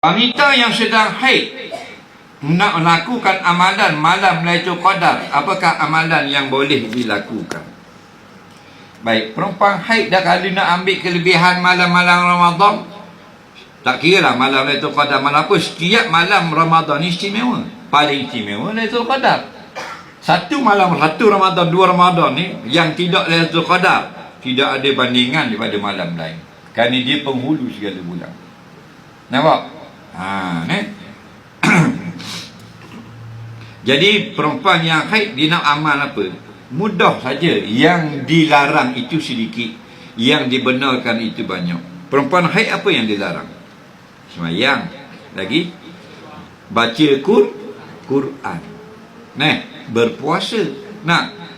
Wanita yang sedang haid nak melakukan amalan malam Lailatul Qadar, apakah amalan yang boleh dilakukan? Baik, perempuan haid dah kali nak ambil kelebihan malam-malam Ramadan, tak kira lah malam Lailatul Qadar malam apa, setiap malam Ramadan ni istimewa. Paling istimewa Lailatul Qadar. Satu malam, satu Ramadan, dua Ramadan ni yang tidak Lailatul Qadar, tidak ada bandingan daripada malam lain, kerana dia penghulu segala bulan. Nampak? Jadi perempuan yang haid dia nak amal apa? Mudah saja. Yang dilarang itu sedikit, yang dibenarkan itu banyak. Perempuan haid apa yang dilarang? Sembahyang, lagi baca Quran, berpuasa.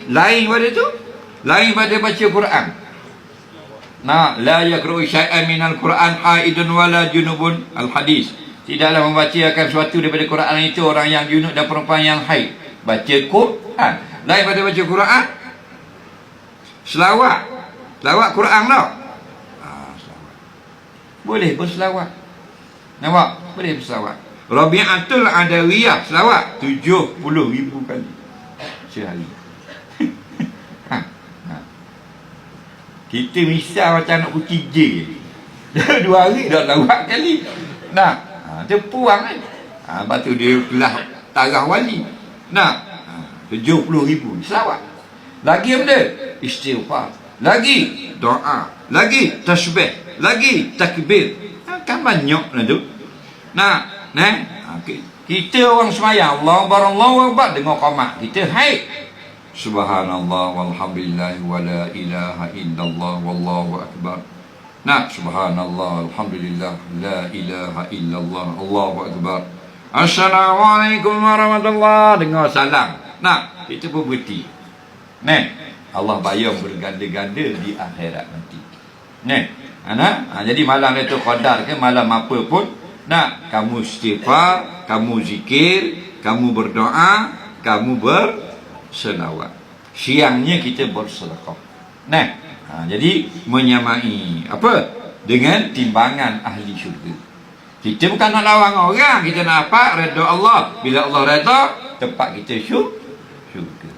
Lain pada tu, lain pada baca Quran. La yaqra'u syai'an minal Quran haidun wala junubun, al-hadis. Tidaklah membacakan sesuatu daripada Quran itu orang yang junub dan perempuan yang haid. Baca Quran. Lain pada baca Quran, selawat. Selawat Quran tau. Selawat. Boleh berselawat. Nampak? Boleh berselawat. Rabi'atul Adawiyah selawat 70,000 kali sehari. Kita misal macam nak putih je. 2 hari dah lawat kali. Dia puang kan. Lepas tu dia telah tarah wali. 70,000 selawat. Lagi benda? Istighfar. Lagi doa. Lagi tasbih. Lagi takbir. Kan banyak lah tu. Kita orang semayang Allahu Akbar dengar qamat. Kita haid Subhanallah walhamdulillah wa la ilaha illallah wallahu akbar. Subhanallah alhamdulillah la ilaha illallah Allahu akbar. Assalamualaikum warahmatullahi. Dengar salam. Kita pun berhenti. Allah bayar berganda-ganda di akhirat nanti. Jadi malam Lailatul Qadar ke malam apa pun, kamu istighfar, kamu zikir, kamu berdoa, kamu berselawat. Siangnya kita bersedekah. Jadi menyamai apa? Dengan timbangan ahli syurga. Kita bukan nak lawan orang, kita nak apa? Redha Allah. Bila Allah redha, tempat kita syurga.